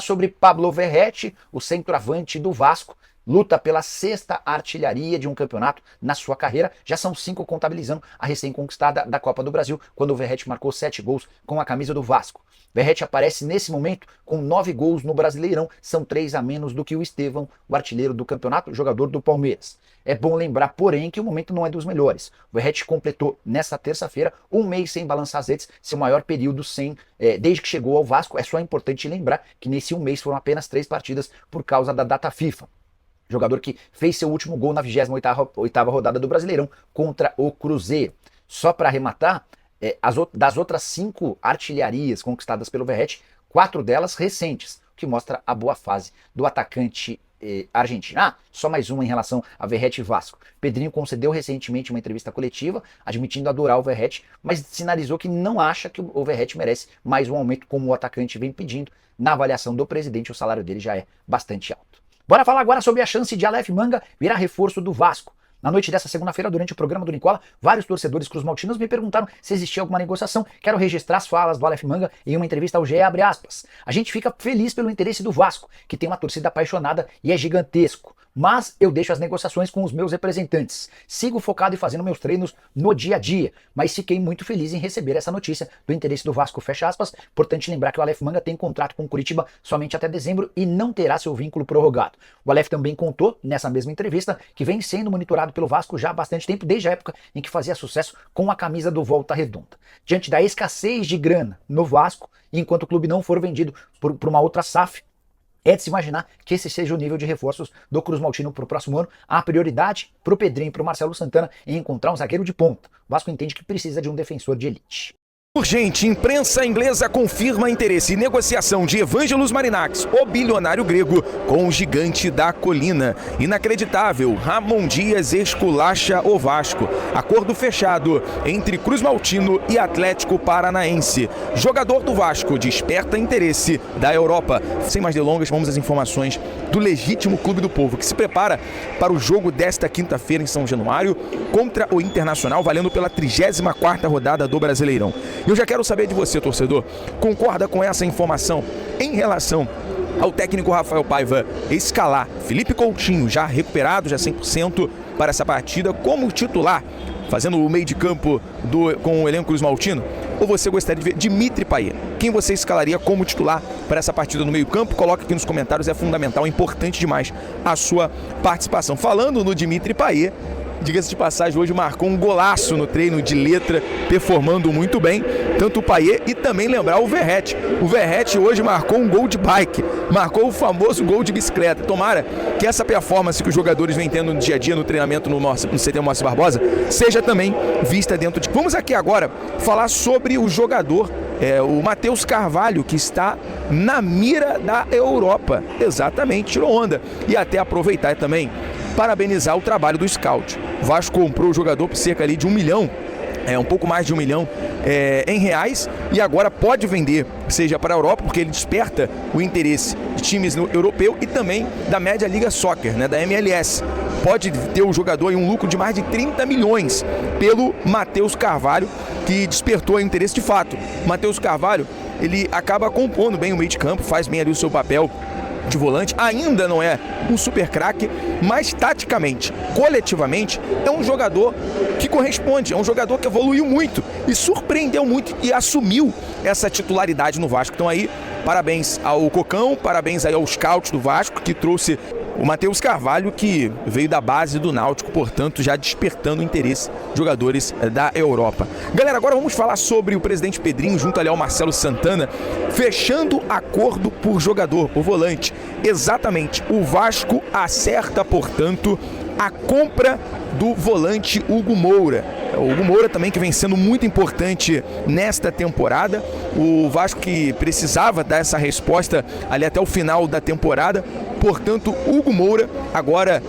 Sobre Pablo Verratti, o centroavante do Vasco, luta pela 6ª artilharia de um campeonato na sua carreira. Já são 5 contabilizando a recém-conquistada da Copa do Brasil, quando o Verratti marcou 7 gols com a camisa do Vasco. Verratti aparece nesse momento com 9 gols no Brasileirão, são 3 a menos do que o Estevão, o artilheiro do campeonato, jogador do Palmeiras. É bom lembrar, porém, que o momento não é dos melhores. O Verratti completou nesta terça-feira um mês sem balançar as redes, seu maior período desde que chegou ao Vasco. É só importante lembrar que nesse um mês foram apenas 3 partidas por causa da data FIFA. Jogador que fez seu último gol na 28ª rodada do Brasileirão contra o Cruzeiro. Só para arrematar, das outras 5 artilharias conquistadas pelo Verratti, 4 delas recentes, o que mostra a boa fase do atacante argentino. Só mais uma em relação a Verratti e Vasco. Pedrinho concedeu recentemente uma entrevista coletiva, admitindo adorar o Verratti, mas sinalizou que não acha que o Verratti merece mais um aumento como o atacante vem pedindo. Na avaliação do presidente, o salário dele já é bastante alto. Bora falar agora sobre a chance de Aleph Manga virar reforço do Vasco. Na noite dessa segunda-feira, durante o programa do Nicola, vários torcedores cruzmaltinos me perguntaram se existia alguma negociação. Quero registrar as falas do Aleph Manga em uma entrevista ao GE. A gente fica feliz pelo interesse do Vasco, que tem uma torcida apaixonada e é gigantesco. Mas eu deixo as negociações com os meus representantes. Sigo focado em fazendo meus treinos no dia a dia, mas fiquei muito feliz em receber essa notícia do interesse do Vasco, fecha aspas. Importante lembrar que o Aleph Manga tem contrato com o Curitiba somente até dezembro e não terá seu vínculo prorrogado. O Aleph também contou, nessa mesma entrevista, que vem sendo monitorado pelo Vasco já há bastante tempo, desde a época em que fazia sucesso com a camisa do Volta Redonda. Diante da escassez de grana no Vasco, e enquanto o clube não for vendido por uma outra SAF, é de se imaginar que esse seja o nível de reforços do Cruzmaltino para o próximo ano. A prioridade para o Pedrinho e para o Marcelo Santana em encontrar um zagueiro de ponta. O Vasco entende que precisa de um defensor de elite. Urgente, imprensa inglesa confirma interesse e negociação de Evangelos Marinakis, o bilionário grego, com o gigante da colina. Inacreditável, Ramon Dias esculacha o Vasco. Acordo fechado entre Cruzmaltino e Atlético Paranaense. Jogador do Vasco desperta interesse da Europa. Sem mais delongas, vamos às informações do legítimo Clube do Povo, que se prepara para o jogo desta quinta-feira em São Januário contra o Internacional, valendo pela 34ª rodada do Brasileirão. Eu já quero saber de você, torcedor, concorda com essa informação em relação ao técnico Rafael Paiva escalar Felipe Coutinho, já recuperado, já 100% para essa partida, como titular, fazendo o meio de campo com o elenco cruzmaltino? Ou você gostaria de ver Dimitri Payet? Quem você escalaria como titular para essa partida no meio campo? Coloque aqui nos comentários, é fundamental, é importante demais a sua participação. Falando no Dimitri Payet, diga-se de passagem, hoje marcou um golaço no treino de letra, performando muito bem, tanto o Payet e também lembrar o Verratti. O Verratti hoje marcou um gol de bike, marcou o famoso gol de bicicleta. Tomara que essa performance que os jogadores vêm tendo no dia a dia, no treinamento no CT Márcio Barbosa, seja também vista dentro de... Vamos aqui agora falar sobre o jogador, o Matheus Carvalho, que está na mira da Europa. Exatamente, tirou onda. E até aproveitar também parabenizar o trabalho do scout. O Vasco comprou o jogador por cerca ali de R$1 milhão, um pouco mais de R$1 milhão em reais, e agora pode vender, seja para a Europa, porque ele desperta o interesse de times no europeu e também da Média Liga Soccer, da MLS. Pode ter o jogador em um lucro de mais de 30 milhões pelo Matheus Carvalho, que despertou o interesse de fato. O Matheus Carvalho, ele acaba compondo bem o meio de campo, faz bem ali o seu papel de volante, ainda não é um super craque, mas taticamente, coletivamente, é um jogador que corresponde, é um jogador que evoluiu muito e surpreendeu muito e assumiu essa titularidade no Vasco. Então aí, parabéns ao Cocão, parabéns aí ao scout do Vasco, que trouxe o Matheus Carvalho, que veio da base do Náutico, portanto já despertando o interesse de jogadores da Europa. Galera, agora vamos falar sobre o presidente Pedrinho junto ali ao Marcelo Santana, fechando acordo por jogador, por volante. Exatamente, o Vasco acerta, portanto, a compra do volante Hugo Moura. O Hugo Moura também, que vem sendo muito importante nesta temporada. O Vasco que precisava dar essa resposta ali até o final da temporada. Portanto, Hugo Moura agora,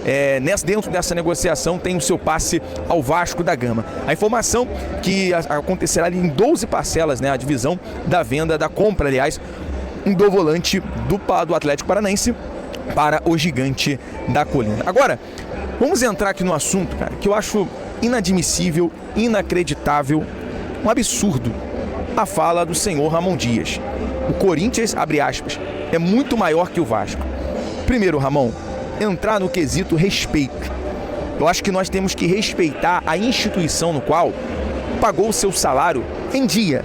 dentro dessa negociação, tem o seu passe ao Vasco da Gama. A informação que acontecerá ali em 12 parcelas, a divisão da venda, da compra, aliás, do volante do Atlético Paranaense para o gigante da colina. Agora, vamos entrar aqui no assunto, cara, que eu acho inadmissível, inacreditável, um absurdo, a fala do senhor Ramon Dias. O Corinthians, abre aspas, é muito maior que o Vasco. Primeiro, Ramon, entrar no quesito respeito. Eu acho que nós temos que respeitar a instituição no qual pagou o seu salário em dia,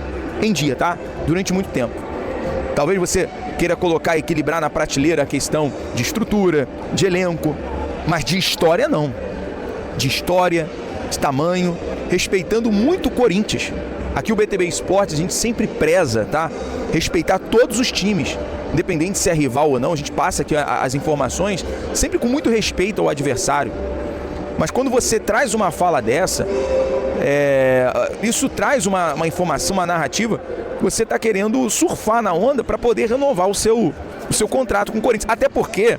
tá? Durante muito tempo. Talvez você queira colocar, equilibrar na prateleira a questão de estrutura, de elenco, mas de história não. De história, de tamanho, respeitando muito o Corinthians. Aqui o BTB Esportes a gente sempre preza, tá? Respeitar todos os times, independente se é rival ou não, a gente passa aqui as informações sempre com muito respeito ao adversário. Mas quando você traz uma fala dessa, isso traz uma informação, uma narrativa, você está querendo surfar na onda para poder renovar o seu contrato com o Corinthians. Até porque,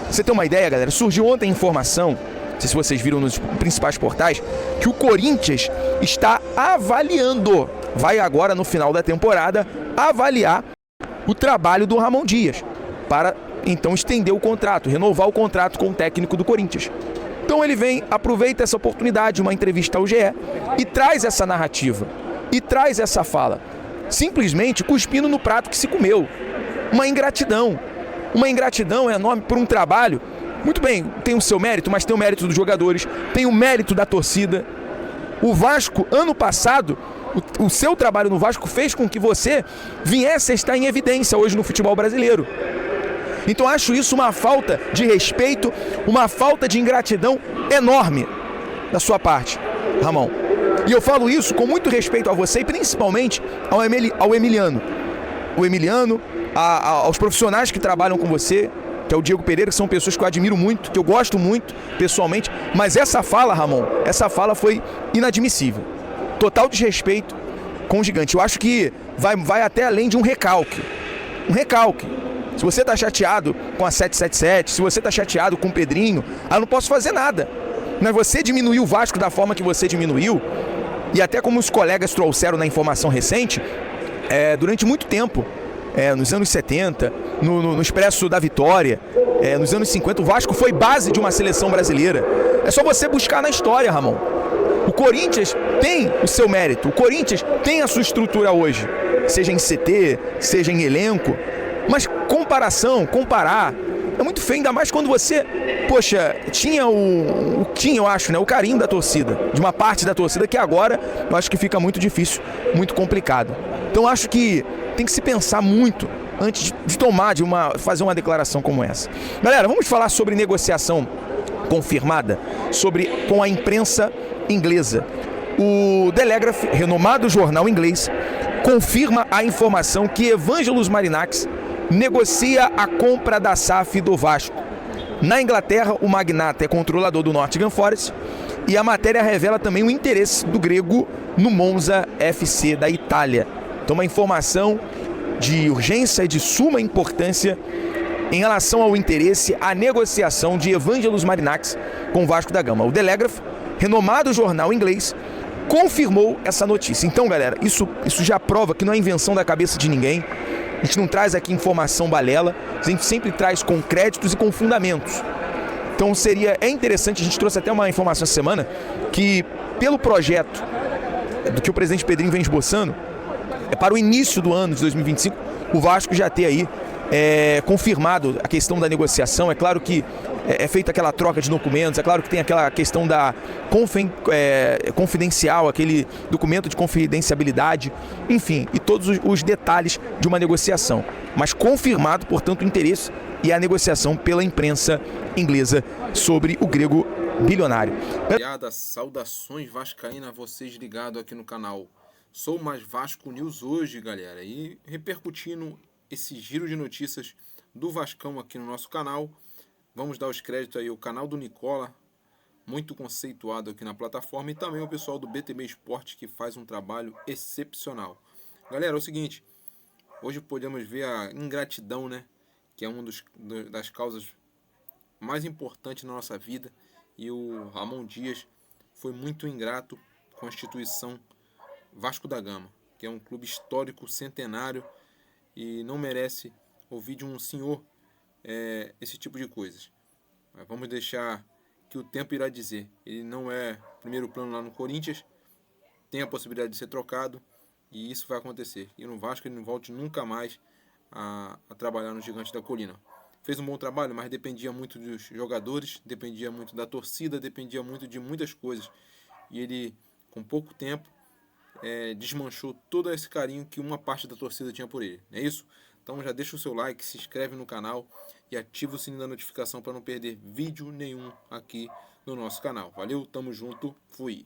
você tem uma ideia, galera, surgiu ontem a informação, não sei se vocês viram nos principais portais, que o Corinthians está avaliando, vai agora no final da temporada, avaliar o trabalho do Ramon Dias, para então estender o contrato, renovar o contrato com o técnico do Corinthians. Então ele vem, aproveita essa oportunidade, uma entrevista ao GE, e traz essa narrativa, e traz essa fala, simplesmente cuspindo no prato que se comeu. Uma ingratidão enorme por um trabalho. Muito bem, tem o seu mérito, mas tem o mérito dos jogadores, tem o mérito da torcida. O Vasco, ano passado, o seu trabalho no Vasco fez com que você viesse a estar em evidência hoje no futebol brasileiro. Então acho isso uma falta de respeito, uma falta de ingratidão enorme da sua parte, Ramon. E eu falo isso com muito respeito a você e principalmente ao Emiliano. O Emiliano, aos profissionais que trabalham com você, que é o Diego Pereira, que são pessoas que eu admiro muito, que eu gosto muito pessoalmente. Mas essa fala, Ramon, essa fala foi inadmissível. Total desrespeito com o Gigante. Eu acho que vai até além de um recalque. Um recalque. Se você está chateado com a 777, se você está chateado com o Pedrinho, eu não posso fazer nada. Mas você diminuiu o Vasco da forma que você diminuiu, e até como os colegas trouxeram na informação recente, durante muito tempo, nos anos 70, no Expresso da Vitória, nos anos 50, o Vasco foi base de uma seleção brasileira. É só você buscar na história, Ramon. O Corinthians tem o seu mérito, o Corinthians tem a sua estrutura hoje, seja em CT, seja em elenco. Mas comparar, é muito feio, ainda mais quando você, poxa, tinha eu acho, né, o carinho da torcida, de uma parte da torcida, que agora eu acho que fica muito difícil, muito complicado. Então acho que tem que se pensar muito antes de fazer uma declaração como essa. Galera, vamos falar sobre negociação confirmada com a imprensa inglesa. O Telegraph, renomado jornal inglês, confirma a informação que Evangelos Marinax negocia a compra da SAF do Vasco. Na Inglaterra, o magnata é controlador do Nottingham Forest e a matéria revela também o interesse do grego no Monza FC da Itália. Então, uma informação de urgência e de suma importância em relação ao interesse, à negociação de Evangelos Marinax com o Vasco da Gama. O Telegraph, renomado jornal inglês, confirmou essa notícia. Então, galera, isso já prova que não é invenção da cabeça de ninguém. A gente não traz aqui informação balela, a gente sempre traz com créditos e com fundamentos. Então é interessante, a gente trouxe até uma informação essa semana, que pelo projeto do que o presidente Pedrinho vem esboçando, para o início do ano de 2025, o Vasco já ter aí confirmado a questão da negociação. É claro que é feita aquela troca de documentos, é claro que tem aquela questão da confidencial, aquele documento de confidencialidade, enfim, e todos os detalhes de uma negociação. Mas confirmado, portanto, o interesse e a negociação pela imprensa inglesa sobre o grego bilionário. Saudações vascaína, vocês ligados aqui no canal. Sou mais Vasco News hoje, galera, e repercutindo esse giro de notícias do Vascão aqui no nosso canal. Vamos dar os créditos aí ao canal do Nicola, muito conceituado aqui na plataforma, e também ao pessoal do BTB Esporte, que faz um trabalho excepcional. Galera, é o seguinte, hoje podemos ver a ingratidão, né, que é uma das causas mais importantes na nossa vida, e o Ramon Dias foi muito ingrato com a instituição Vasco da Gama, que é um clube histórico, centenário, e não merece ouvir de um senhor esse tipo de coisas. Mas vamos deixar que o tempo irá dizer. Ele não é primeiro plano lá no Corinthians, tem a possibilidade de ser trocado, e isso vai acontecer. E no Vasco ele não volte nunca mais a trabalhar no Gigante da Colina. Fez um bom trabalho, mas dependia muito dos jogadores, dependia muito da torcida, dependia muito de muitas coisas. E ele, com pouco tempo, desmanchou todo esse carinho que uma parte da torcida tinha por ele. Não é isso? Então já deixa o seu like, se inscreve no canal e ativa o sininho da notificação para não perder vídeo nenhum aqui no nosso canal. Valeu, tamo junto, fui!